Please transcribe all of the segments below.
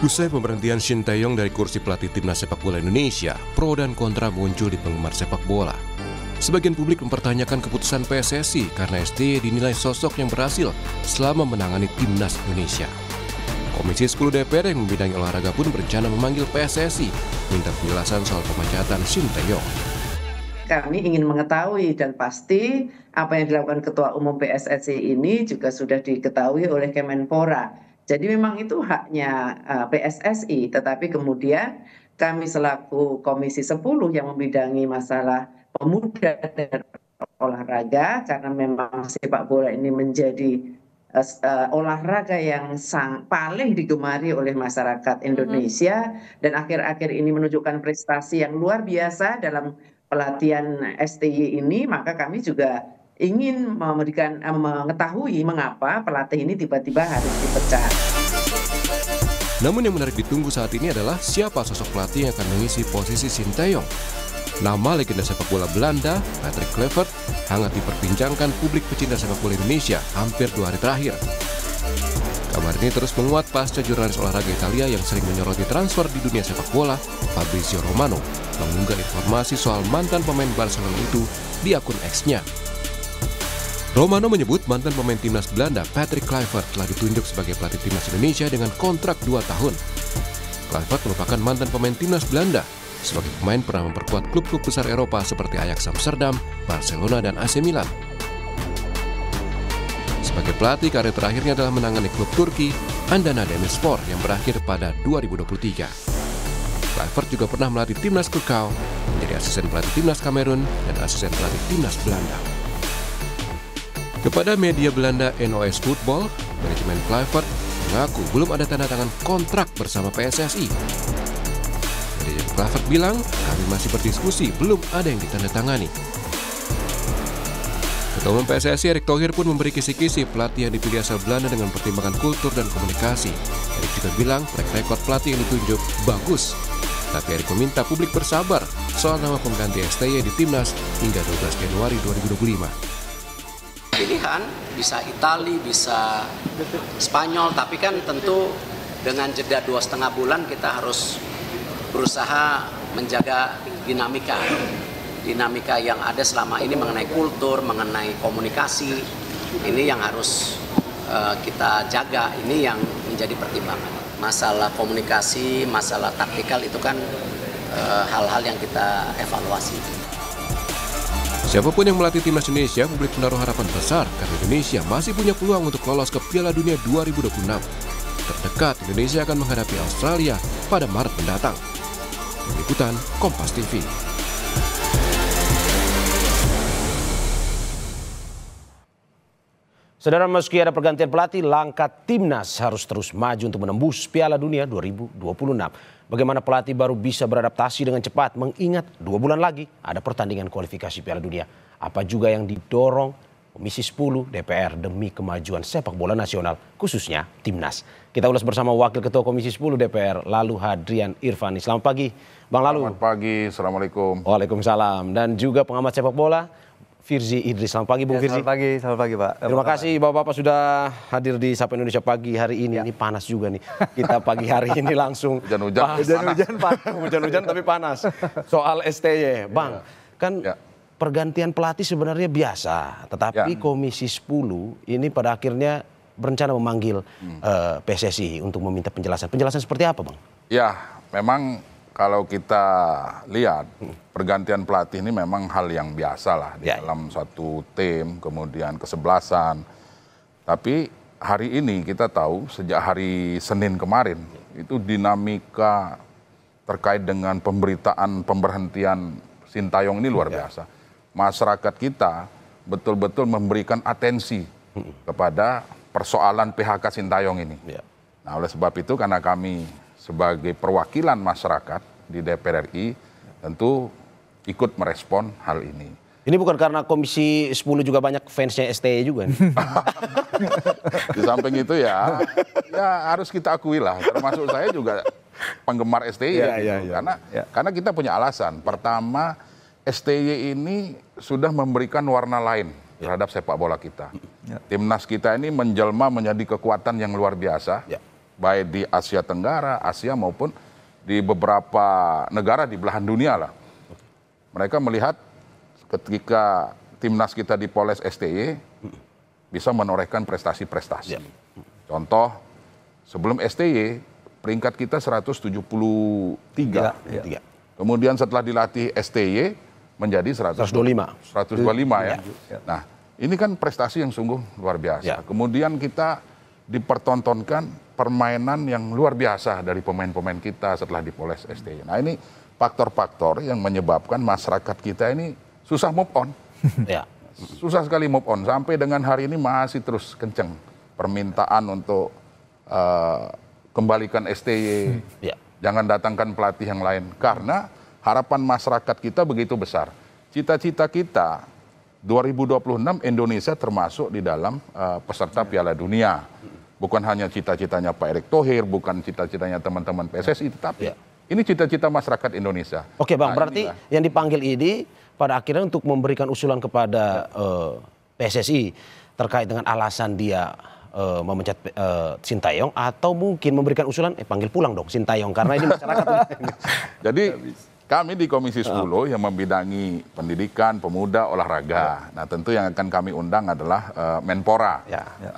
Usai pemberhentian Shin Tae-yong dari kursi pelatih timnas sepak bola Indonesia, pro dan kontra muncul di penggemar sepak bola. Sebagian publik mempertanyakan keputusan PSSI karena STY dinilai sosok yang berhasil selama menangani timnas Indonesia. Komisi 10 DPR yang membidangi olahraga pun berencana memanggil PSSI minta penjelasan soal pemecatan Shin Tae-yong. Kami ingin mengetahui dan pasti apa yang dilakukan Ketua Umum PSSI ini juga sudah diketahui oleh Kemenpora. Jadi memang itu haknya PSSI, tetapi kemudian kami selaku Komisi 10 yang membidangi masalah pemuda dan olahraga, karena memang sepak bola ini menjadi olahraga yang paling digemari oleh masyarakat Indonesia dan akhir-akhir ini menunjukkan prestasi yang luar biasa dalam pelatihan STY ini, maka kami juga ingin mengetahui mengapa pelatih ini tiba-tiba harus dipecat. Namun yang menarik ditunggu saat ini adalah siapa sosok pelatih yang akan mengisi posisi Shin Tae-yong. Nama legenda sepak bola Belanda, Patrick Kluivert, hangat diperbincangkan publik pecinta sepak bola Indonesia hampir 2 hari terakhir. Kabar ini terus menguat pasca jurnalis olahraga Italia yang sering menyoroti transfer di dunia sepak bola, Fabrizio Romano, mengunggah informasi soal mantan pemain Barcelona itu di akun X-nya. Romano menyebut mantan pemain timnas Belanda, Patrick Kluivert, telah ditunjuk sebagai pelatih timnas Indonesia dengan kontrak 2 tahun. Kluivert merupakan mantan pemain timnas Belanda. Sebagai pemain pernah memperkuat klub-klub besar Eropa seperti Ajax Amsterdam, Barcelona, dan AC Milan. Sebagai pelatih, karir terakhirnya adalah menangani klub Turki, Adana Demirspor, yang berakhir pada 2023. Kluivert juga pernah melatih timnas Krakau, menjadi asisten pelatih timnas Kamerun, dan asisten pelatih timnas Belanda. Kepada media Belanda NOS Football, manajemen Kluivert mengaku belum ada tanda tangan kontrak bersama PSSI. Manajemen Kluivert bilang, kami masih berdiskusi, belum ada yang ditandatangani. Ketua Umum PSSI Erick Thohir pun memberi kisi-kisi pelatih yang dipilih asal Belanda dengan pertimbangan kultur dan komunikasi. Erick juga bilang track record pelatih yang ditunjuk bagus. Tapi Erick meminta publik bersabar soal nama pengganti STY di timnas hingga 12 Januari 2025. Pilihan bisa Itali, bisa Spanyol, tapi kan tentu dengan jeda 2,5 bulan kita harus berusaha menjaga dinamika yang ada selama ini mengenai kultur, mengenai komunikasi. Ini yang harus kita jaga, ini yang menjadi pertimbangan. Masalah komunikasi, masalah taktikal itu kan hal-hal yang kita evaluasi. Siapapun yang melatih timnas Indonesia, publik menaruh harapan besar karena Indonesia masih punya peluang untuk lolos ke Piala Dunia 2026. Terdekat, Indonesia akan menghadapi Australia pada Maret mendatang. Tim Liputan Kompas TV. Saudara, meski ada pergantian pelatih, langkah timnas harus terus maju untuk menembus Piala Dunia 2026. Bagaimana pelatih baru bisa beradaptasi dengan cepat mengingat 2 bulan lagi ada pertandingan kualifikasi Piala Dunia. Apa juga yang didorong Komisi 10 DPR demi kemajuan sepak bola nasional, khususnya timnas. Kita ulas bersama Wakil Ketua Komisi 10 DPR, Lalu Hadrian Irvani. Selamat pagi, Bang Lalu. Selamat pagi, Assalamualaikum. Waalaikumsalam. Dan juga pengamat sepak bola, Firzi Idris. Selamat pagi, Bung Firzi. Selamat pagi Pak. Terima kasih Bapak-Bapak sudah hadir di Sapa Indonesia pagi hari ini. Ini panas juga nih. Kita pagi hari ini langsung hujan-hujan tapi panas. Soal STY, Bang. Kan pergantian pelatih sebenarnya biasa, tetapi Komisi 10 ini pada akhirnya berencana memanggil PSSI untuk meminta penjelasan. Penjelasan seperti apa, Bang? Ya, memang kalau kita lihat pergantian pelatih ini memang hal yang biasa lah di dalam satu tim, kemudian kesebelasan. Tapi hari ini kita tahu sejak hari Senin kemarin itu dinamika terkait dengan pemberhentian Shin Tae-yong ini luar biasa. Masyarakat kita betul-betul memberikan atensi kepada persoalan PHK Shin Tae-yong ini. Nah, oleh sebab itu karena kami sebagai perwakilan masyarakat di DPR RI tentu ikut merespon hal ini. Ini bukan karena Komisi 10 juga banyak fansnya STY juga nih. Di samping itu ya harus kita akui lah, termasuk saya juga penggemar STY karena kita punya alasan. Pertama, STY ini sudah memberikan warna lain terhadap sepak bola kita. Timnas kita ini menjelma menjadi kekuatan yang luar biasa. baik di Asia Tenggara, Asia maupun di beberapa negara di belahan dunia lah. Mereka melihat ketika timnas kita di Poles STY bisa menorehkan prestasi-prestasi. Contoh, sebelum STY peringkat kita 173. Kemudian setelah dilatih STY menjadi 125 ya. Nah, ini kan prestasi yang sungguh luar biasa. Kemudian kita dipertontonkan permainan yang luar biasa dari pemain-pemain kita setelah di Poles STY. Nah, ini faktor-faktor yang menyebabkan masyarakat kita ini susah move on. Susah sekali move on. Sampai dengan hari ini masih terus kenceng permintaan untuk kembalikan STY. Jangan datangkan pelatih yang lain. Karena harapan masyarakat kita begitu besar. Cita-cita kita 2026 Indonesia termasuk di dalam peserta Piala Dunia. Bukan hanya cita-citanya Pak Erick Thohir, bukan cita-citanya teman-teman PSSI, tetapi ini cita-cita masyarakat Indonesia. Oke Bang, berarti yang dipanggil ini pada akhirnya untuk memberikan usulan kepada PSSI terkait dengan alasan dia memecat Sintayong, atau mungkin memberikan usulan panggil pulang dong Sintayong karena ini masyarakat. Jadi kami di Komisi 10 yang membidangi pendidikan, pemuda, olahraga. Nah, tentu yang akan kami undang adalah Menpora.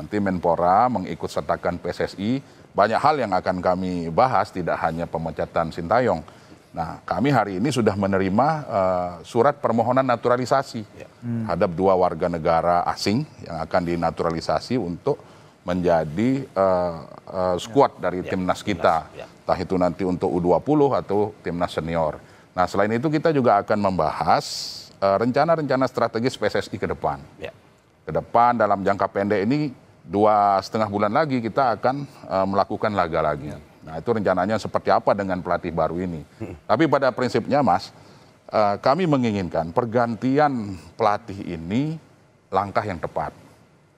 Nanti Menpora mengikut sertakan PSSI. Banyak hal yang akan kami bahas, tidak hanya pemecatan Sintayong. Nah, kami hari ini sudah menerima surat permohonan naturalisasi terhadap 2 warga negara asing yang akan dinaturalisasi untuk menjadi skuad dari timnas kita. Entah itu nanti untuk U20 atau timnas senior. Nah, selain itu kita juga akan membahas rencana-rencana strategis PSSI ke depan. Ke depan dalam jangka pendek ini 2,5 bulan lagi kita akan melakukan laga lagi. Nah, itu rencananya seperti apa dengan pelatih baru ini. Tapi pada prinsipnya Mas, kami menginginkan pergantian pelatih ini langkah yang tepat.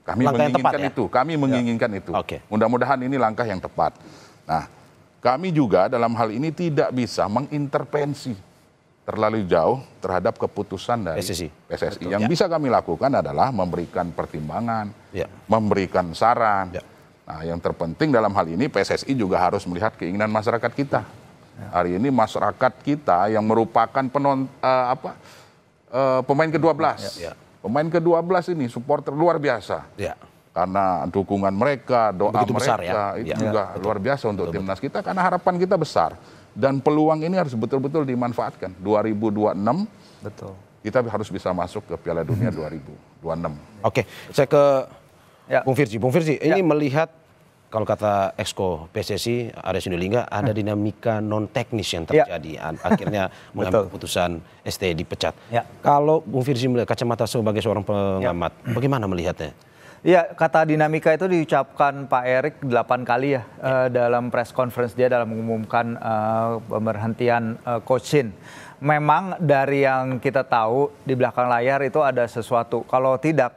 Kami menginginkan itu. Kami menginginkan itu. Mudah-mudahan ini langkah yang tepat. Nah, kami juga dalam hal ini tidak bisa mengintervensi terlalu jauh terhadap keputusan dari PSSI. Yang bisa kami lakukan adalah memberikan pertimbangan, memberikan saran. Nah, yang terpenting dalam hal ini PSSI juga harus melihat keinginan masyarakat kita. Hari ini masyarakat kita yang merupakan pemain ke-12. Pemain ke-12 ini supporter luar biasa. Karena dukungan mereka, doa begitu mereka, besar, itu juga luar biasa untuk timnas kita. Karena harapan kita besar. Dan peluang ini harus betul-betul dimanfaatkan. 2026, kita harus bisa masuk ke Piala Dunia 2026. Oke, saya ke Bung Firji. Bung Firji, ini melihat kalau kata Exco PSSI, Arya Sinulinga, ada dinamika non-teknis yang terjadi. Akhirnya mengambil keputusan STY dipecat. Kalau Bung Firji melihat kacamata sebagai seorang pengamat, bagaimana melihatnya? Ya, kata dinamika itu diucapkan Pak Erick 8 kali ya dalam press conference dia dalam mengumumkan pemberhentian Coach Shin. Memang dari yang kita tahu di belakang layar itu ada sesuatu. Kalau tidak,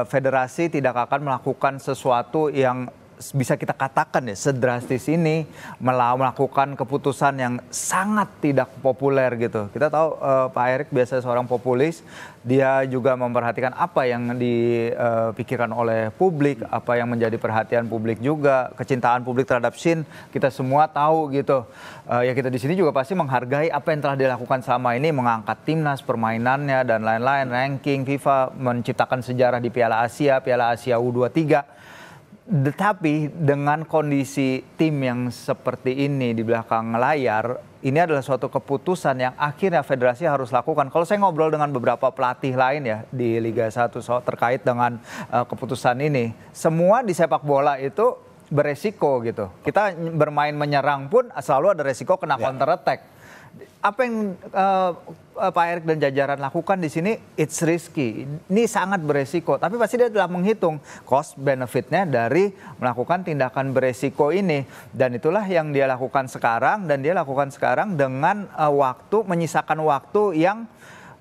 federasi tidak akan melakukan sesuatu yang bisa kita katakan ya sedrastis ini, melakukan keputusan yang sangat tidak populer gitu. Kita tahu Pak Erick biasa seorang populis, dia juga memperhatikan apa yang dipikirkan oleh publik, apa yang menjadi perhatian publik juga, kecintaan publik terhadap Shin, kita semua tahu gitu. Ya kita di sini juga pasti menghargai apa yang telah dilakukan selama ini, mengangkat timnas, permainannya dan lain-lain, ranking FIFA, menciptakan sejarah di Piala Asia U23. Tetapi dengan kondisi tim yang seperti ini di belakang layar, ini adalah suatu keputusan yang akhirnya federasi harus lakukan. Kalau saya ngobrol dengan beberapa pelatih lain ya di Liga 1 terkait dengan keputusan ini, semua di sepak bola itu beresiko gitu. Kita bermain menyerang pun selalu ada resiko kena counter attack. Apa yang Pak Erick dan jajaran lakukan di sini, it's risky. Ini sangat beresiko. Tapi pasti dia telah menghitung cost benefitnya dari melakukan tindakan beresiko ini. Dan itulah yang dia lakukan sekarang. Dan dia lakukan sekarang dengan menyisakan waktu yang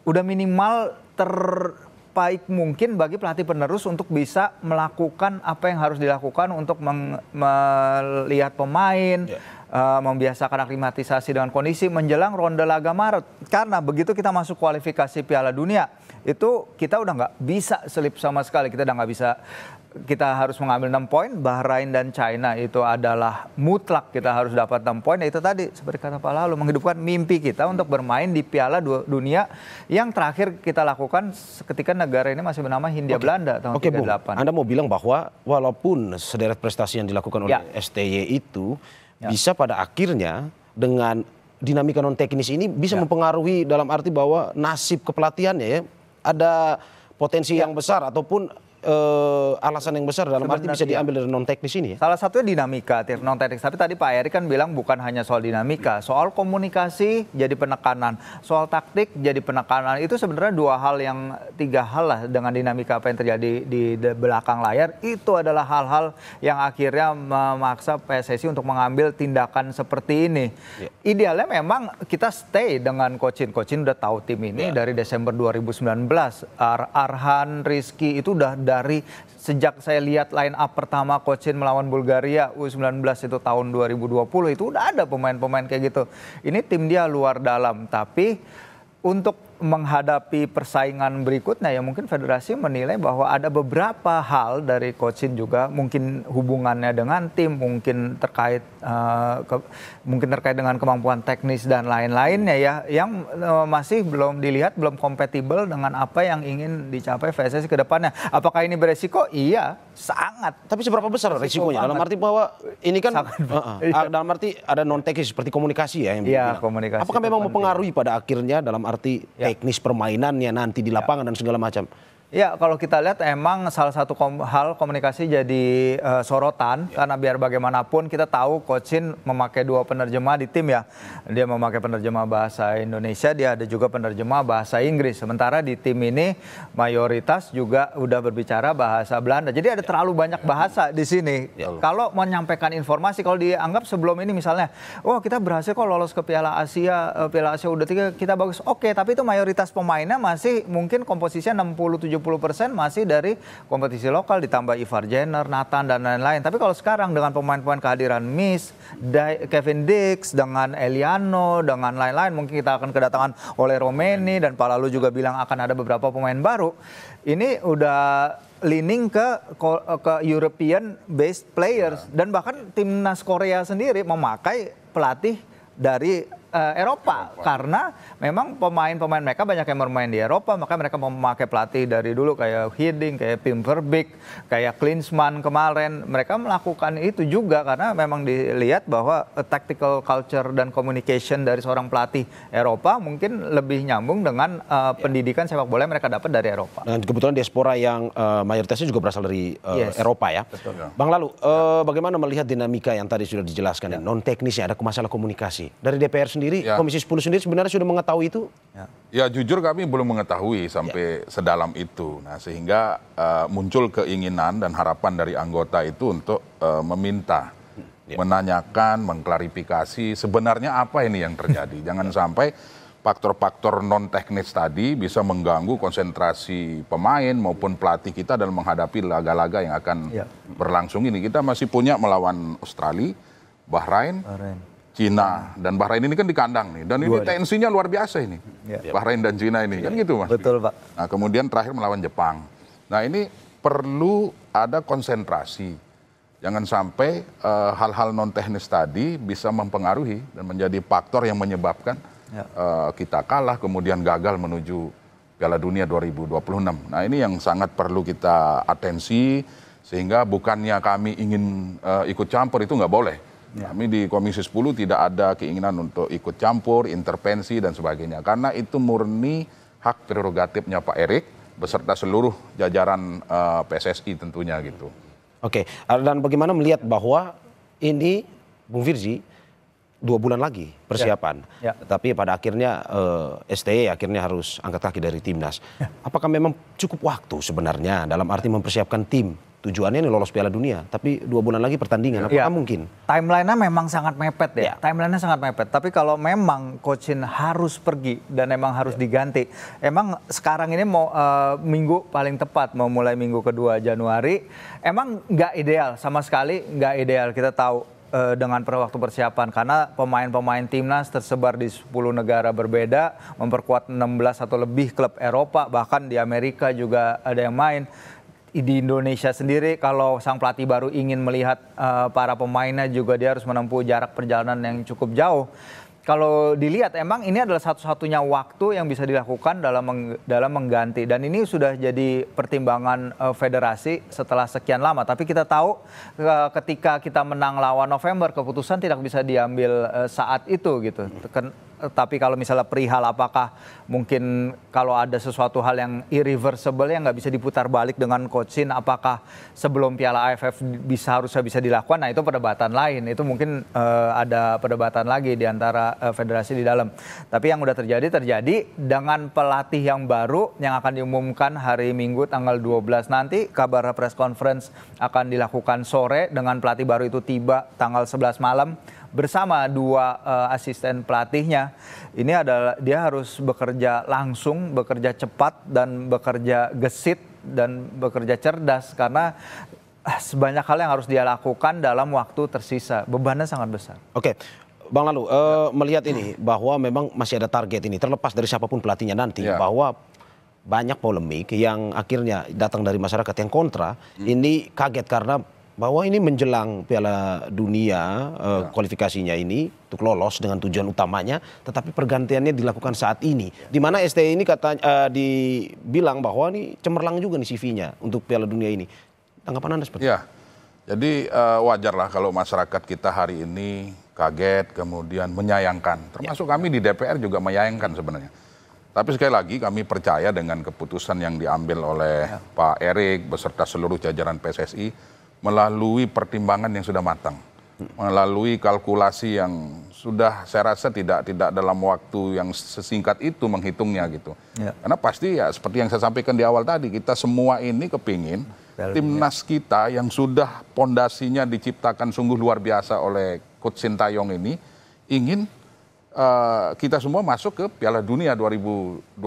udah minimal terbaik mungkin bagi pelatih penerus untuk bisa melakukan apa yang harus dilakukan untuk melihat pemain, membiasakan aklimatisasi dengan kondisi menjelang ronde laga Maret. Karena begitu kita masuk kualifikasi Piala Dunia, itu kita udah nggak bisa selip sama sekali. Kita udah nggak bisa kita harus mengambil 6 poin, Bahrain dan China itu adalah mutlak kita harus dapat 6 poin. Itu tadi seperti kata Pak Lalu, menghidupkan mimpi kita untuk bermain di Piala Dunia yang terakhir kita lakukan ketika negara ini masih bernama Hindia Belanda tahun 38. Anda mau bilang bahwa walaupun sederet prestasi yang dilakukan oleh STY itu bisa pada akhirnya dengan dinamika non teknis ini bisa mempengaruhi dalam arti bahwa nasib kepelatihannya ya ada potensi yang besar ataupun alasan yang besar dalam arti bisa diambil dari non teknis ini ya? Salah satunya dinamika non teknis. Tapi tadi Pak Erik kan bilang bukan hanya soal dinamika, soal komunikasi jadi penekanan, soal taktik jadi penekanan. Itu sebenarnya tiga hal lah dengan dinamika apa yang terjadi di belakang layar. Itu adalah hal-hal yang akhirnya memaksa PSSI untuk mengambil tindakan seperti ini. Idealnya memang kita stay dengan Kocin udah tahu tim ini dari Desember 2019. Arhan, Rizky itu udah dari sejak saya lihat line up pertama Kocin melawan Bulgaria U19 itu tahun 2020 itu udah ada pemain-pemain kayak gitu. Ini tim dia luar dalam, tapi untuk menghadapi persaingan berikutnya ya mungkin federasi menilai bahwa ada beberapa hal dari Kocin juga mungkin hubungannya dengan tim, mungkin terkait dengan kemampuan teknis dan lain-lainnya ya yang masih belum dilihat, belum kompatibel dengan apa yang ingin dicapai PSSI ke depannya. Apakah ini beresiko? Iya, sangat. Tapi seberapa besar risikonya? Dalam arti bahwa ini kan dalam arti ada non teknis seperti komunikasi ya yang komunikasi. Apakah memang mempengaruhi pada akhirnya dalam arti teknis permainannya nanti di lapangan dan segala macam? Ya, kalau kita lihat emang salah satu hal komunikasi jadi sorotan karena biar bagaimanapun kita tahu Kocin memakai 2 penerjemah di tim ya. Dia memakai penerjemah bahasa Indonesia, dia ada juga penerjemah bahasa Inggris. Sementara di tim ini mayoritas juga udah berbicara bahasa Belanda. Jadi ada terlalu banyak bahasa di sini. Kalau menyampaikan informasi, kalau dianggap sebelum ini misalnya, oh kita berhasil kok lolos ke Piala Asia U23 kita bagus. Oke, tapi itu mayoritas pemainnya masih mungkin komposisinya 60-70% masih dari kompetisi lokal ditambah Ivar Jenner, Nathan dan lain-lain. Tapi kalau sekarang dengan pemain-pemain kehadiran Miss, Kevin Dix, dengan Eliano, dengan lain-lain, mungkin kita akan kedatangan oleh Romeni dan Pak Lalu juga bilang akan ada beberapa pemain baru. Ini udah leaning ke European based players dan bahkan timnas Korea sendiri memakai pelatih dari Eropa karena memang pemain-pemain mereka banyak yang bermain di Eropa, maka mereka memakai pelatih dari dulu kayak Hiddink, kayak Pim Verbeek, kayak Klinsmann kemarin. Mereka melakukan itu juga karena memang dilihat bahwa tactical culture dan communication dari seorang pelatih Eropa mungkin lebih nyambung dengan pendidikan sepak bola yang mereka dapat dari Eropa. Dan kebetulan diaspora yang mayoritasnya juga berasal dari Eropa ya. Betul. Bang Lalu, bagaimana melihat dinamika yang tadi sudah dijelaskan, non teknisnya ada masalah komunikasi dari DPR sendiri, Komisi 10 sendiri sebenarnya sudah mengetahui itu? Ya jujur kami belum mengetahui sampai sedalam itu. Nah sehingga muncul keinginan dan harapan dari anggota itu untuk meminta, menanyakan, mengklarifikasi sebenarnya apa ini yang terjadi. Jangan sampai faktor-faktor non teknis tadi bisa mengganggu konsentrasi pemain maupun pelatih kita dalam menghadapi laga-laga yang akan berlangsung ini. Kita masih punya melawan Australia, Bahrain. Cina dan Bahrain ini kan di kandang nih, dan ini tensinya luar biasa ini, Bahrain dan Cina ini kan gitu Mas. Betul Pak. Nah kemudian terakhir melawan Jepang. Nah ini perlu ada konsentrasi, jangan sampai hal-hal non teknis tadi bisa mempengaruhi dan menjadi faktor yang menyebabkan kita kalah kemudian gagal menuju Piala Dunia 2026. Nah ini yang sangat perlu kita atensi sehingga bukannya kami ingin ikut campur, itu nggak boleh. Kami di Komisi 10 tidak ada keinginan untuk ikut campur, intervensi dan sebagainya. Karena itu murni hak prerogatifnya Pak Erik beserta seluruh jajaran PSSI tentunya gitu. Oke, dan bagaimana melihat bahwa ini Bung Firji 2 bulan lagi persiapan. Tapi pada akhirnya STY akhirnya harus angkat kaki dari timnas. Apakah memang cukup waktu sebenarnya dalam arti mempersiapkan tim? Tujuannya ini lolos Piala Dunia, tapi 2 bulan lagi pertandingan, apakah mungkin? Timeline-nya memang sangat mepet ya, timeline-nya sangat mepet. Tapi kalau memang Kocin harus pergi dan memang harus diganti, emang sekarang ini mau minggu paling tepat, mau mulai minggu kedua Januari, emang nggak ideal, sama sekali nggak ideal. Kita tahu dengan waktu persiapan, karena pemain-pemain timnas tersebar di 10 negara berbeda, memperkuat 16 atau lebih klub Eropa, bahkan di Amerika juga ada yang main. di Indonesia sendiri kalau sang pelatih baru ingin melihat para pemainnya juga dia harus menempuh jarak perjalanan yang cukup jauh. Kalau dilihat emang ini adalah satu-satunya waktu yang bisa dilakukan dalam mengganti, dan ini sudah jadi pertimbangan federasi setelah sekian lama. Tapi kita tahu ketika kita menang lawan November, keputusan tidak bisa diambil saat itu gitu. Tapi kalau misalnya perihal apakah mungkin kalau ada sesuatu hal yang irreversible yang nggak bisa diputar balik dengan Coach Shin, apakah sebelum Piala AFF harusnya bisa dilakukan? Nah itu perdebatan lain. Itu mungkin ada perdebatan lagi di antara federasi di dalam. Tapi yang udah terjadi dengan pelatih yang baru yang akan diumumkan hari Minggu tanggal 12 nanti. Kabar press conference akan dilakukan sore dengan pelatih baru itu tiba tanggal 11 malam. Bersama 2 asisten pelatihnya. Ini adalah dia harus bekerja langsung, bekerja cepat, dan bekerja gesit, dan bekerja cerdas. Karena sebanyak hal yang harus dia lakukan dalam waktu tersisa. Bebannya sangat besar. Oke, Bang Lalu, melihat ini bahwa memang masih ada target ini. Terlepas dari siapapun pelatihnya nanti, bahwa banyak polemik yang akhirnya datang dari masyarakat yang kontra. Ini kaget karena bahwa ini menjelang Piala Dunia kualifikasinya ini untuk lolos dengan tujuan utamanya, tetapi pergantiannya dilakukan saat ini. Di mana STI ini katanya dibilang bahwa ini cemerlang juga nih CV-nya untuk Piala Dunia ini. Tanggapan Anda seperti apa? Jadi wajarlah kalau masyarakat kita hari ini kaget kemudian menyayangkan. Termasuk kami di DPR juga menyayangkan sebenarnya. Tapi sekali lagi kami percaya dengan keputusan yang diambil oleh Pak Erik beserta seluruh jajaran PSSI melalui pertimbangan yang sudah matang, melalui kalkulasi yang sudah saya rasa tidak dalam waktu yang sesingkat itu menghitungnya gitu. Karena pasti ya seperti yang saya sampaikan di awal tadi, kita semua ini kepingin timnas kita yang sudah pondasinya diciptakan sungguh luar biasa oleh Coach Sintayong ini ingin kita semua masuk ke Piala Dunia 2026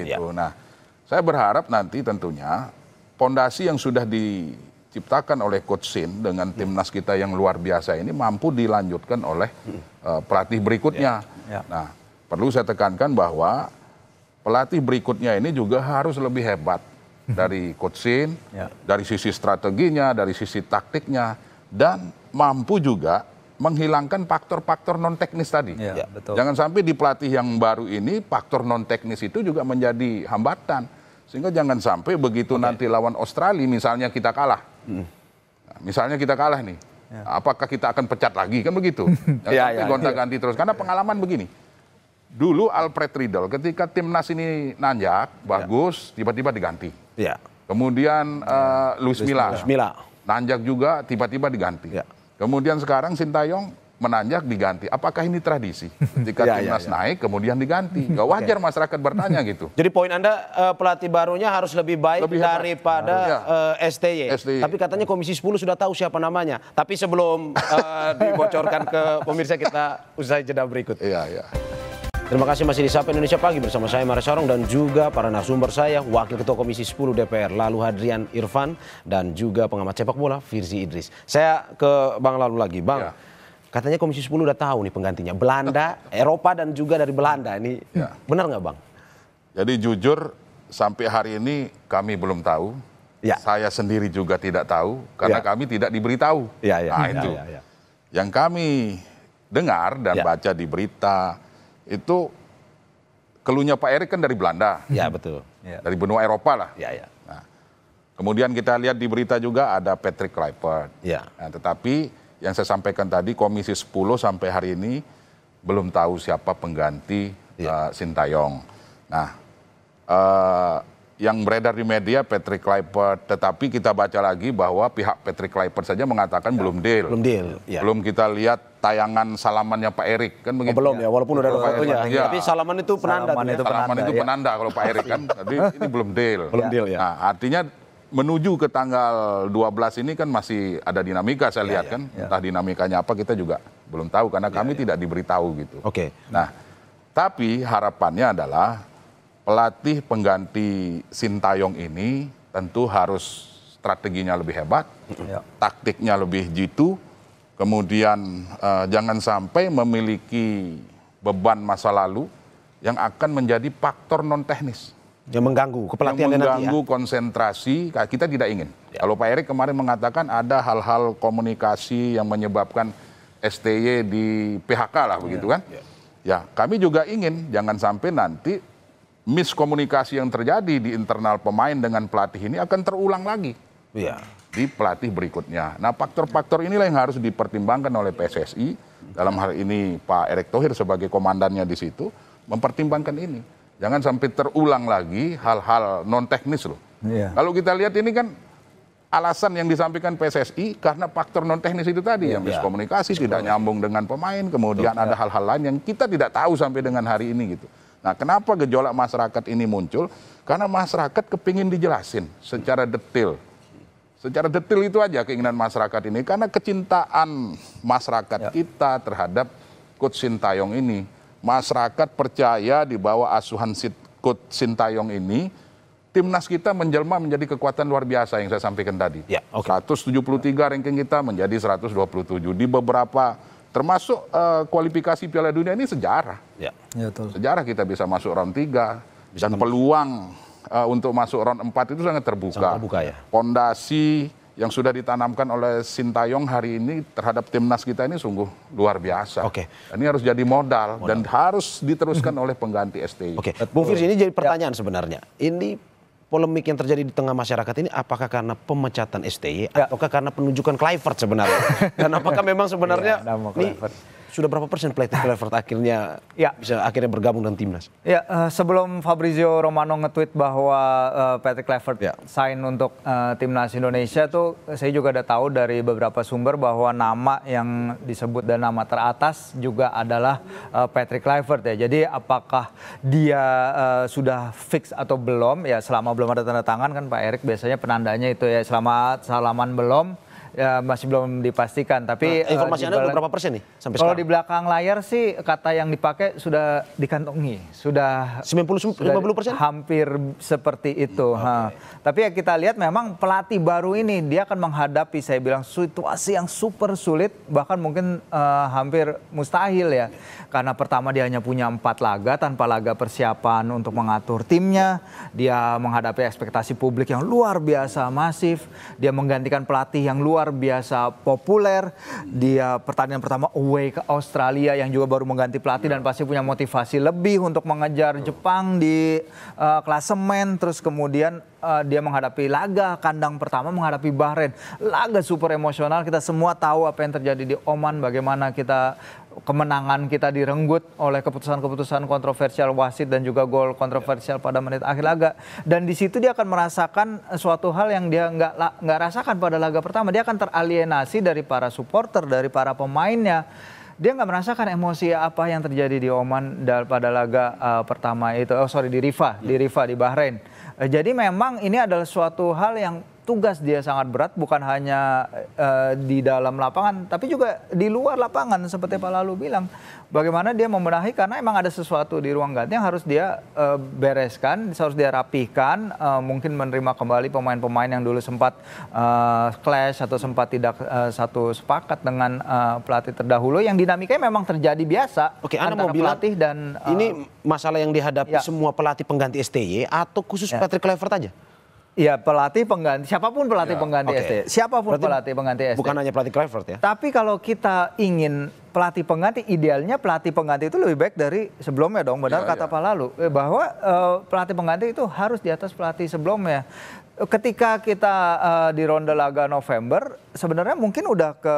gitu. Nah, saya berharap nanti tentunya pondasi yang sudah diciptakan oleh Coach Shin dengan timnas kita yang luar biasa ini mampu dilanjutkan oleh pelatih berikutnya. Nah, perlu saya tekankan bahwa pelatih berikutnya ini juga harus lebih hebat dari Coach Shin, dari sisi strateginya, dari sisi taktiknya, dan mampu juga menghilangkan faktor-faktor non teknis tadi. Betul. Jangan sampai di pelatih yang baru ini faktor non teknis itu juga menjadi hambatan. Sehingga jangan sampai begitu nanti lawan Australia misalnya kita kalah. Nah, misalnya kita kalah nih. Apakah kita akan pecat lagi? Kan begitu. Jangan gonta-ganti terus. Karena pengalaman begini. Dulu Alfred Riedel ketika timnas ini nanjak, bagus, tiba-tiba diganti. Kemudian Luis Milla. Nanjak juga, tiba-tiba diganti. Kemudian sekarang Sintayong menanjak diganti. Apakah ini tradisi? Ketika timnas naik kemudian diganti. Gak wajar masyarakat bertanya gitu. Jadi poin Anda pelatih barunya harus lebih baik daripada STY. Tapi katanya Komisi 10 sudah tahu siapa namanya. Tapi sebelum dibocorkan ke pemirsa, kita usai jeda berikut. Terima kasih masih di Sapa Indonesia Pagi bersama saya Mario Sarong dan juga para narasumber saya, Wakil Ketua Komisi 10 DPR Lalu Hadrian Irfan dan juga pengamat sepak bola Firzi Idris. Saya ke Bang Lalu lagi, Bang. Katanya Komisi 10 udah tahu nih penggantinya. Belanda, Eropa dan juga dari Belanda. Ini benar nggak, Bang? Jadi jujur sampai hari ini kami belum tahu. Saya sendiri juga tidak tahu karena kami tidak diberitahu. Nah itu. Yang kami dengar dan baca di berita itu keluhnya Pak Erik kan dari Belanda. Betul. Dari benua Eropa lah. Nah, kemudian kita lihat di berita juga ada Patrick Kluivert. Nah, tetapi yang saya sampaikan tadi Komisi 10 sampai hari ini belum tahu siapa pengganti Sintayong. Nah, yang beredar di media Patrick Kluivert, tetapi kita baca lagi bahwa pihak Patrick Kluivert saja mengatakan belum deal. Belum kita lihat tayangan salamannya Pak Erik kan begitu. Belum walaupun udah ada fotonya. Tapi salaman itu penanda. Salaman itu penanda kalau Pak Erik kan. Tapi ini belum deal. Nah, artinya menuju ke tanggal 12 ini kan masih ada dinamika saya lihat kan. Entah dinamikanya apa kita juga belum tahu karena kami tidak diberitahu gitu. Nah, tapi harapannya adalah pelatih pengganti Sintayong ini tentu harus strateginya lebih hebat, taktiknya lebih jitu, kemudian jangan sampai memiliki beban masa lalu yang akan menjadi faktor non teknis. Yang mengganggu kepelatihan yang nanti mengganggu konsentrasi, kita tidak ingin. Kalau Pak Erik kemarin mengatakan ada hal-hal komunikasi yang menyebabkan STY di PHK lah begitu kan. Ya, kami juga ingin jangan sampai nanti miskomunikasi yang terjadi di internal pemain dengan pelatih ini akan terulang lagi di pelatih berikutnya. Nah, faktor-faktor inilah yang harus dipertimbangkan oleh PSSI. Dalam hal ini Pak Erick Thohir sebagai komandannya di situ mempertimbangkan ini. Jangan sampai terulang lagi hal-hal non teknis loh. Kalau kita lihat ini kan alasan yang disampaikan PSSI karena faktor non teknis itu tadi yang miskomunikasi, tidak nyambung dengan pemain, kemudian ada hal-hal lain yang kita tidak tahu sampai dengan hari ini gitu. Nah, kenapa gejolak masyarakat ini muncul? Karena masyarakat kepingin dijelasin secara detail. Secara detail itu aja keinginan masyarakat ini, karena kecintaan masyarakat kita terhadap Coach Sintayong ini. Masyarakat percaya di bawah asuhan Coach Sintayong ini, timnas kita menjelma menjadi kekuatan luar biasa yang saya sampaikan tadi. 173 ranking kita menjadi 127. Di beberapa, termasuk kualifikasi Piala Dunia ini sejarah. Sejarah kita bisa masuk round 3, dan peluang untuk masuk round 4 itu sangat terbuka. Sangat terbuka ya. Fondasi yang sudah ditanamkan oleh Sintayong hari ini terhadap timnas kita ini sungguh luar biasa. Ini harus jadi modal dan harus diteruskan oleh pengganti STY. Bung Firzi, ini jadi pertanyaan sebenarnya. Ini polemik yang terjadi di tengah masyarakat ini apakah karena pemecatan STY ataukah karena penunjukan Kluivert sebenarnya? Dan apakah memang sebenarnya ini sudah berapa persen pelatih Kluivert akhirnya bisa akhirnya bergabung dengan timnas? Sebelum Fabrizio Romano nge-tweet bahwa Patrick Kluivert sign untuk timnas Indonesia tuh saya juga udah tahu dari beberapa sumber bahwa nama yang disebut dan nama teratas juga adalah Patrick Kluivert ya. Jadi apakah dia sudah fix atau belum? Ya selama belum ada tanda tangan kan Pak Erik biasanya penandanya itu ya selamat salaman belum. Ya masih belum dipastikan, tapi informasi Anda berapa persen nih sampai kalau sekarang? Di belakang layar sih kata yang dipakai sudah dikantongi, sudah 50% hampir seperti itu. Tapi ya kita lihat memang pelatih baru ini dia akan menghadapi saya bilang situasi yang super sulit, bahkan mungkin hampir mustahil ya, karena pertama dia hanya punya 4 laga tanpa laga persiapan untuk mengatur timnya, dia menghadapi ekspektasi publik yang luar biasa masif, dia menggantikan pelatih yang luar biasa populer. Dia pertandingan pertama away ke Australia yang juga baru mengganti pelatih dan pasti punya motivasi lebih untuk mengejar Jepang di klasemen. Terus kemudian dia menghadapi laga kandang pertama menghadapi Bahrain. Laga super emosional, kita semua tahu apa yang terjadi di Oman, bagaimana kemenangan kita direnggut oleh keputusan-keputusan kontroversial wasit dan juga gol kontroversial pada menit akhir laga. Dan di situ dia akan merasakan suatu hal yang dia nggak rasakan pada laga pertama. Dia akan teralienasi dari para supporter, dari para pemainnya. Dia nggak merasakan emosi apa yang terjadi di Oman pada laga pertama itu. Di Rifa di Bahrain. Jadi memang ini adalah suatu hal yang tugas dia sangat berat, bukan hanya di dalam lapangan, tapi juga di luar lapangan seperti Pak Lalu bilang. Bagaimana dia membenahi, karena emang ada sesuatu di ruang ganti yang harus dia bereskan, harus dia rapihkan, mungkin menerima kembali pemain-pemain yang dulu sempat clash atau sempat tidak satu sepakat dengan pelatih terdahulu, yang dinamikanya memang terjadi biasa antara pelatih dan... Ini masalah yang dihadapi semua pelatih pengganti STY atau khusus Patrick Kluivert aja? Iya, pelatih pengganti, siapapun pelatih pengganti STY. Siapapun pelatih pengganti STY. Bukan hanya pelatih Kluivert ya? Tapi kalau kita ingin pelatih pengganti, idealnya pelatih pengganti itu lebih baik dari sebelumnya dong. Benar kata Pak Lalu. Bahwa pelatih pengganti itu harus di atas pelatih sebelumnya. Ketika kita di ronde laga November, sebenarnya mungkin udah ke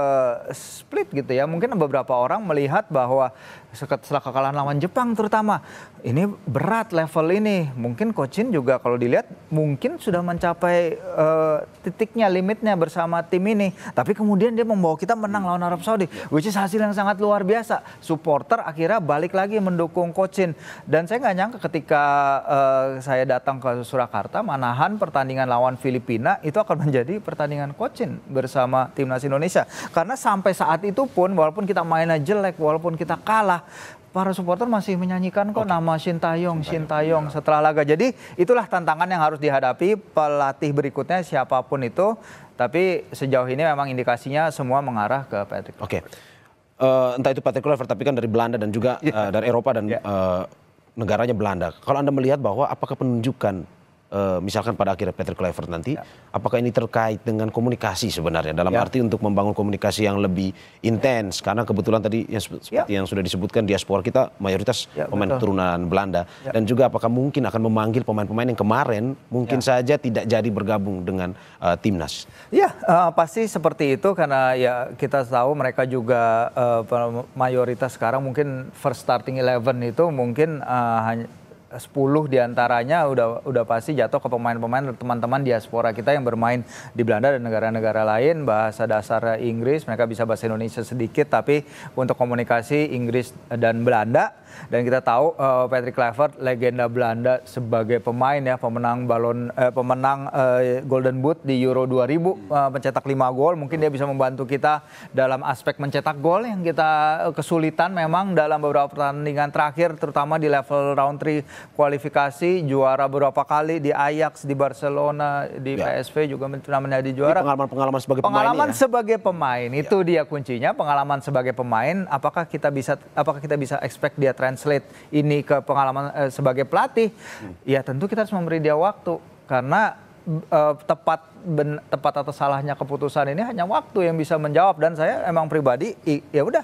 split gitu ya. Mungkin beberapa orang melihat bahwa setelah kekalahan lawan Jepang terutama, ini berat level ini. Mungkin Coach Shin juga kalau dilihat mungkin sudah mencapai titiknya, limitnya bersama tim ini. Tapi kemudian dia membawa kita menang lawan Arab Saudi, which is hasil yang sangat luar biasa. Supporter akhirnya balik lagi mendukung Coach Shin. Dan saya nggak nyangka ketika saya datang ke Surakarta, Manahan pertandingan lawan Filipina itu akan menjadi pertandingan Coach Shin bersama timnas Indonesia. Karena sampai saat itu pun walaupun kita mainnya jelek, walaupun kita kalah, para supporter masih menyanyikan kok nama Sintayong setelah laga. Jadi itulah tantangan yang harus dihadapi pelatih berikutnya siapapun itu. Tapi sejauh ini memang indikasinya semua mengarah ke Patrick. Entah itu Patrick Kluivert tapi kan dari Belanda dan juga dari Eropa dan negaranya Belanda. Kalau Anda melihat bahwa apakah penunjukan misalkan pada akhirnya Patrick Kluivert nanti, apakah ini terkait dengan komunikasi sebenarnya dalam arti untuk membangun komunikasi yang lebih intens, karena kebetulan tadi yang seperti yang sudah disebutkan diaspora kita mayoritas pemain keturunan Belanda, dan juga apakah mungkin akan memanggil pemain-pemain yang kemarin mungkin saja tidak jadi bergabung dengan timnas? Ya, pasti seperti itu karena ya kita tahu mereka juga mayoritas sekarang mungkin first starting 11 itu mungkin hanya 10 diantaranya udah pasti jatuh ke pemain-pemain teman-teman diaspora kita yang bermain di Belanda dan negara-negara lain. Bahasa dasar Inggris, mereka bisa bahasa Indonesia sedikit, tapi untuk komunikasi Inggris dan Belanda. Dan kita tahu Patrick Kluivert legenda Belanda sebagai pemain ya, pemenang Golden Boot di Euro 2000, mencetak 5 gol. Mungkin dia bisa membantu kita dalam aspek mencetak gol yang kita kesulitan memang dalam beberapa pertandingan terakhir, terutama di level round 3 kualifikasi, juara beberapa kali di Ajax, di Barcelona, di PSV juga pernah menjadi juara. Pengalaman sebagai pemain. Pengalaman sebagai pemain itu dia kuncinya. Pengalaman sebagai pemain, apakah kita bisa expect dia translate ini ke pengalaman sebagai pelatih? Ya tentu kita harus memberi dia waktu, karena tepat atau salahnya keputusan ini hanya waktu yang bisa menjawab. Dan saya emang pribadi ya udah,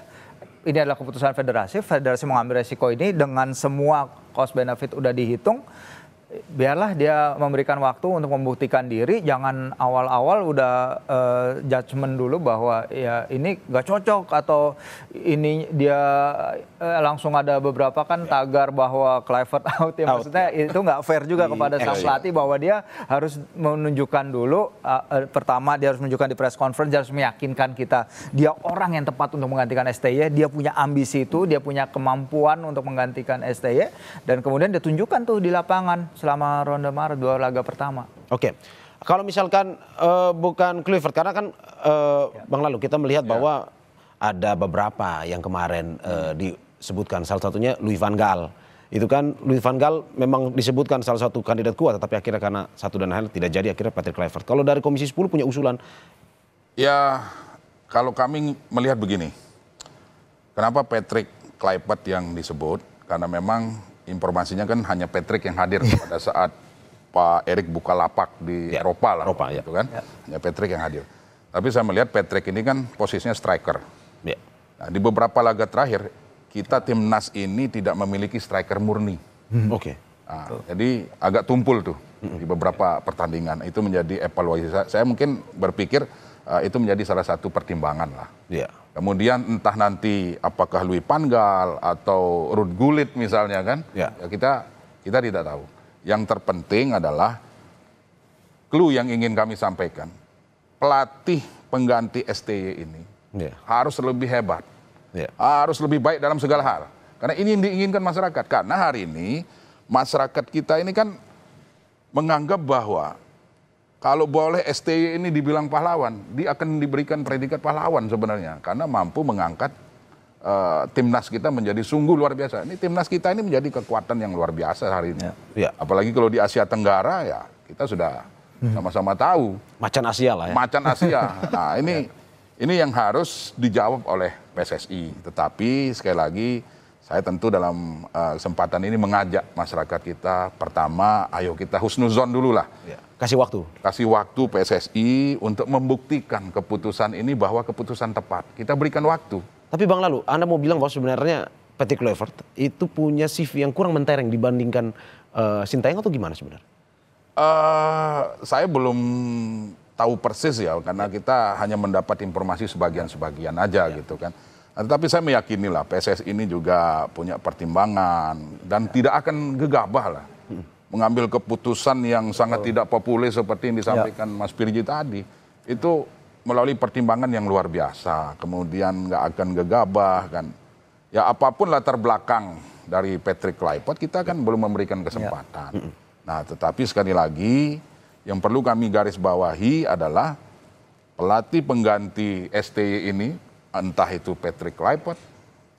ini adalah keputusan federasi mengambil resiko ini dengan semua cost benefit udah dihitung. Biarlah dia memberikan waktu untuk membuktikan diri, jangan awal-awal udah judgement dulu bahwa ya ini gak cocok atau ini dia langsung ada beberapa kan tagar bahwa Kluivert out ya, maksudnya itu gak fair juga kepada sang pelatih bahwa dia harus menunjukkan dulu, pertama dia harus menunjukkan di press conference, dia harus meyakinkan kita dia orang yang tepat untuk menggantikan STY, dia punya ambisi itu, dia punya kemampuan untuk menggantikan STY, dan kemudian dia tunjukkan tuh di lapangan selama ronde Maret 2 laga pertama. Oke, kalau misalkan bukan Kluivert, karena kan Bang Lalu kita melihat bahwa ada beberapa yang kemarin disebutkan, salah satunya Louis van Gaal. Itu kan Louis van Gaal memang disebutkan salah satu kandidat kuat, tapi akhirnya karena satu dan hal tidak jadi, akhirnya Patrick Kluivert. Kalau dari Komisi 10 punya usulan? Ya, kalau kami melihat begini, kenapa Patrick Kluivert yang disebut? Karena memang informasinya kan hanya Patrick yang hadir pada saat Pak Erik buka lapak di Eropa lah, gitu kan? Hanya Patrick yang hadir. Tapi saya melihat Patrick ini kan posisinya striker. Nah, di beberapa laga terakhir kita timnas ini tidak memiliki striker murni. Nah, jadi agak tumpul tuh di beberapa pertandingan. Itu menjadi evaluasi. Saya mungkin berpikir itu menjadi salah satu pertimbangan lah. Kemudian entah nanti apakah Louis van Gaal atau Ruud Gullit misalnya kan, ya kita tidak tahu. Yang terpenting adalah clue yang ingin kami sampaikan, pelatih pengganti STY ini harus lebih hebat, harus lebih baik dalam segala hal. Karena ini yang diinginkan masyarakat. Karena hari ini masyarakat kita ini kan menganggap bahwa kalau boleh STY ini dibilang pahlawan, dia akan diberikan predikat pahlawan sebenarnya. Karena mampu mengangkat timnas kita menjadi sungguh luar biasa. Ini timnas kita ini menjadi kekuatan yang luar biasa hari ini. Apalagi kalau di Asia Tenggara ya kita sudah sama-sama tahu. Macan Asia lah ya. Macan Asia. Nah ini yang harus dijawab oleh PSSI. Tetapi sekali lagi saya tentu dalam kesempatan ini mengajak masyarakat kita, pertama ayo kita husnuzon dulu lah. Kasih waktu. Kasih waktu PSSI untuk membuktikan keputusan ini bahwa keputusan tepat. Kita berikan waktu. Tapi Bang Lalu, Anda mau bilang bahwa sebenarnya Patrick Kluivert itu punya CV yang kurang mentereng dibandingkan Sintayong atau gimana sebenarnya? Saya belum tahu persis ya, karena kita hanya mendapat informasi sebagian-sebagian aja gitu kan. Tetapi saya meyakini lah PSSI ini juga punya pertimbangan dan tidak akan gegabah lah mengambil keputusan yang sangat tidak populer seperti yang disampaikan Mas Pirji tadi. Itu melalui pertimbangan yang luar biasa, kemudian nggak akan gegabah kan. Ya apapun latar belakang dari Patrick Kluivert, kita kan belum memberikan kesempatan. Nah tetapi sekali lagi yang perlu kami garis bawahi adalah pelatih pengganti STY ini, entah itu Patrick Kluivert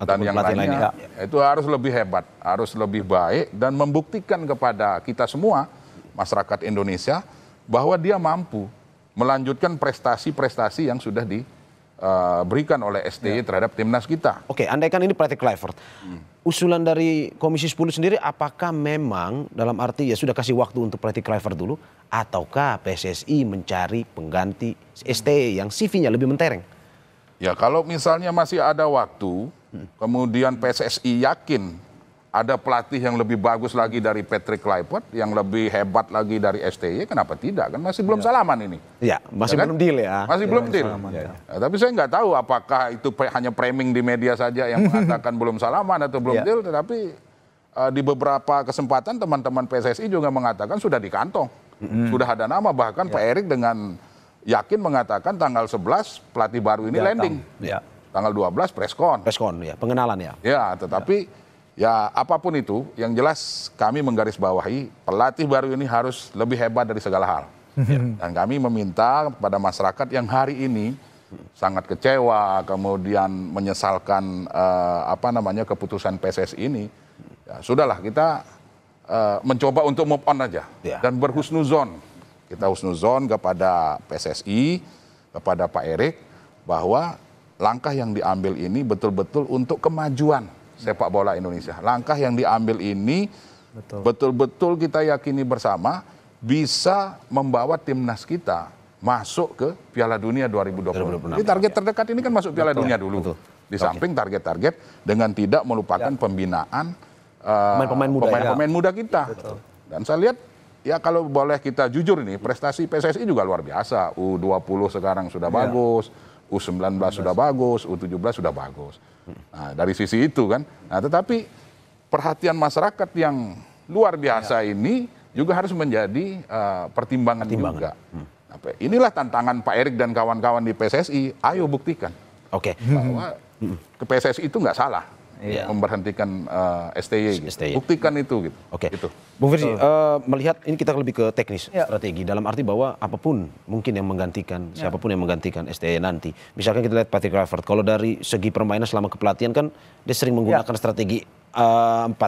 dan yang lainnya, itu harus lebih hebat, harus lebih baik dan membuktikan kepada kita semua, masyarakat Indonesia, bahwa dia mampu melanjutkan prestasi-prestasi yang sudah berikan oleh STY terhadap timnas kita. Oke, andaikan ini pelatih Kluivert. Usulan dari Komisi 10 sendiri apakah memang dalam arti ya sudah kasih waktu untuk pelatih Kluivert dulu, ataukah PSSI mencari pengganti STY yang CV-nya lebih mentereng? Ya kalau misalnya masih ada waktu, kemudian PSSI yakin ada pelatih yang lebih bagus lagi dari Patrick Kluivert, yang lebih hebat lagi dari STY, kenapa tidak? Kan masih belum salaman ini. Ya, masih Ya kan? belum deal ya. Masih belum deal. Tapi saya nggak tahu apakah itu hanya framing di media saja yang mengatakan belum salaman atau belum deal, tetapi di beberapa kesempatan teman-teman PSSI juga mengatakan sudah di kantong. Sudah ada nama, bahkan Pak Erik dengan yakin mengatakan tanggal 11 pelatih baru ini landing. Tanggal 12 preskon. Preskon ya, pengenalan ya. Ya, tetapi ya apapun itu, yang jelas kami menggarisbawahi pelatih baru ini harus lebih hebat dari segala hal. Dan kami meminta kepada masyarakat yang hari ini sangat kecewa, kemudian menyesalkan keputusan PSSI ini, ya sudahlah kita mencoba untuk move on aja dan berhusnuzon. Kita husnuzon kepada PSSI, kepada Pak Erik, bahwa langkah yang diambil ini betul-betul untuk kemajuan sepak bola Indonesia. Langkah yang diambil ini betul-betul kita yakini bersama bisa membawa timnas kita masuk ke Piala Dunia 2026. Jadi target terdekat ini kan masuk Piala Dunia dulu. Di samping target-target dengan tidak melupakan pembinaan pemain-pemain muda kita. Dan saya lihat ya kalau boleh kita jujur ini, prestasi PSSI juga luar biasa. U20 sekarang sudah bagus, U19 sudah bagus, U17 sudah bagus. Nah, dari sisi itu kan. Nah, tetapi perhatian masyarakat yang luar biasa ini juga harus menjadi pertimbangan juga. Nah, inilah tantangan Pak Erik dan kawan-kawan di PSSI. Ayo buktikan bahwa ke PSSI itu nggak salah memberhentikan STY. Buktikan itu. Gitu. Bung Firsi, melihat ini kita lebih ke teknis strategi dalam arti bahwa apapun mungkin yang menggantikan siapapun yang menggantikan STY nanti. Misalkan kita lihat Patrick Kluivert, kalau dari segi permainan selama kepelatihan kan dia sering menggunakan strategi 4-3-2-1,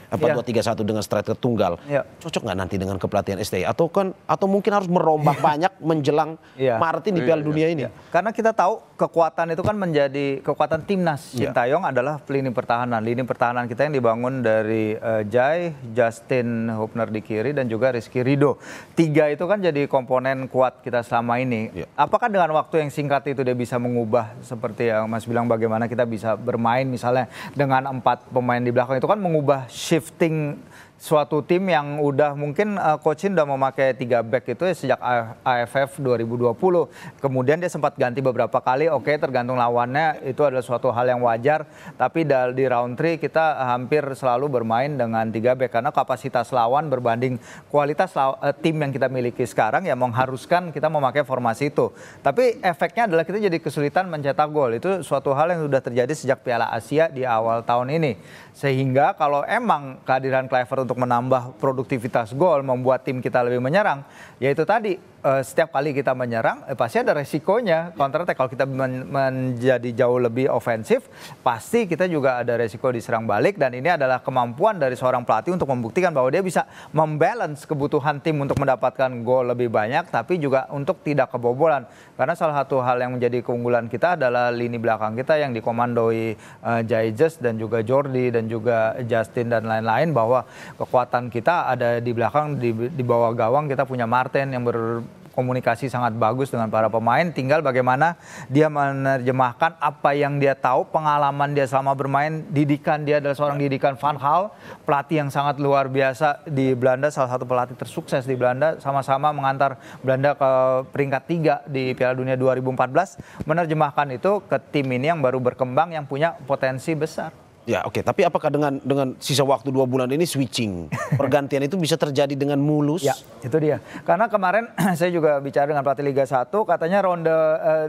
4-2-3-1 dengan striker tunggal. Cocok nggak nanti dengan kepelatihan STY atau mungkin harus merombak banyak menjelang Maret di Piala Dunia ini? Karena kita tahu kekuatan itu kan menjadi kekuatan timnas Sintayong adalah lini pertahanan. Lini pertahanan kita yang dibangun dari Jai, Justin Hubner di kiri dan juga Rizky Ridho. 3 itu kan jadi komponen kuat kita selama ini. Apakah dengan waktu yang singkat itu dia bisa mengubah seperti yang Mas bilang bagaimana kita bisa bermain misalnya dengan 4 pemain di belakang itu kan mengubah shifting suatu tim yang udah mungkin Coach Shin udah memakai 3 back itu sejak AFF 2020. Kemudian dia sempat ganti beberapa kali, tergantung lawannya itu adalah suatu hal yang wajar. Tapi di round 3 kita hampir selalu bermain dengan 3 back karena kapasitas lawan berbanding kualitas tim yang kita miliki sekarang ya mengharuskan kita memakai formasi itu. Tapi efeknya adalah kita jadi kesulitan mencetak gol. Itu suatu hal yang sudah terjadi sejak Piala Asia di awal tahun ini. Sehingga kalau emang kehadiran Kluivert untuk menambah produktivitas gol, membuat tim kita lebih menyerang, yaitu tadi setiap kali kita menyerang pasti ada resikonya counter attack. Kalau kita menjadi jauh lebih ofensif, pasti kita juga ada resiko diserang balik. Dan ini adalah kemampuan dari seorang pelatih untuk membuktikan bahwa dia bisa membalance kebutuhan tim untuk mendapatkan gol lebih banyak, tapi juga untuk tidak kebobolan. Karena salah satu hal yang menjadi keunggulan kita adalah lini belakang kita yang dikomandoi Jaijes dan juga Jordi dan juga Justin dan lain-lain, bahwa kekuatan kita ada di belakang, di bawah gawang kita punya Martin yang berkomunikasi sangat bagus dengan para pemain. Tinggal bagaimana dia menerjemahkan apa yang dia tahu, pengalaman dia selama bermain, didikan dia adalah seorang didikan Van Gaal, pelatih yang sangat luar biasa di Belanda, salah satu pelatih tersukses di Belanda, sama-sama mengantar Belanda ke peringkat 3 di Piala Dunia 2014. Menerjemahkan itu ke tim ini yang baru berkembang, yang punya potensi besar. Ya tapi apakah dengan sisa waktu 2 bulan ini switching pergantian itu bisa terjadi dengan mulus? Ya, itu dia. Karena kemarin saya juga bicara dengan pelatih Liga 1, katanya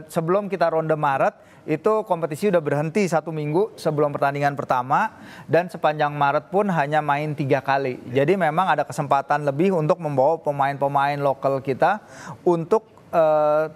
sebelum kita ronde Maret itu kompetisi udah berhenti 1 minggu sebelum pertandingan pertama, dan sepanjang Maret pun hanya main 3 kali. Jadi memang ada kesempatan lebih untuk membawa pemain-pemain lokal kita untuk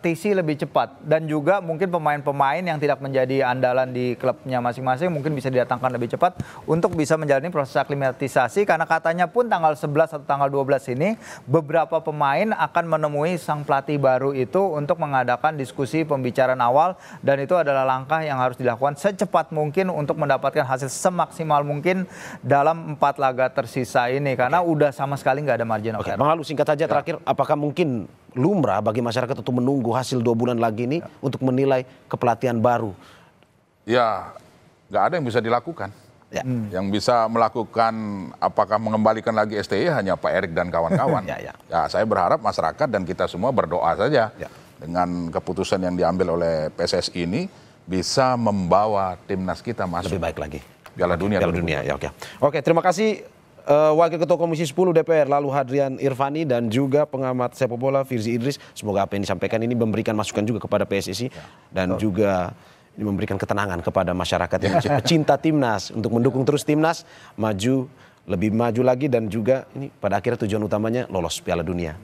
TC lebih cepat dan juga mungkin pemain-pemain yang tidak menjadi andalan di klubnya masing-masing mungkin bisa didatangkan lebih cepat untuk bisa menjalani proses aklimatisasi, karena katanya pun tanggal 11 atau tanggal 12 ini beberapa pemain akan menemui sang pelatih baru itu untuk mengadakan diskusi pembicaraan awal, dan itu adalah langkah yang harus dilakukan secepat mungkin untuk mendapatkan hasil semaksimal mungkin dalam 4 laga tersisa ini, karena udah sama sekali nggak ada margin of error. Bang Alu, singkat saja terakhir, apakah mungkin lumrah bagi masyarakat untuk menunggu hasil 2 bulan lagi ini untuk menilai kepelatihan baru? Ya, nggak ada yang bisa dilakukan. Ya. Yang bisa melakukan apakah mengembalikan lagi STY hanya Pak Erik dan kawan-kawan. Ya. Ya, saya berharap masyarakat dan kita semua berdoa saja dengan keputusan yang diambil oleh PSSI ini bisa membawa timnas kita masuk Lebih baik lagi. Piala Dunia. Ya, oke, terima kasih Wakil Ketua Komisi 10 DPR lalu Hadrian Irvani dan juga pengamat sepak bola Firzi Idris. Semoga apa yang disampaikan ini memberikan masukan juga kepada PSSI dan juga ini memberikan ketenangan kepada masyarakat yang pecinta timnas untuk mendukung terus timnas maju, lebih maju lagi, dan juga ini pada akhirnya tujuan utamanya lolos Piala Dunia.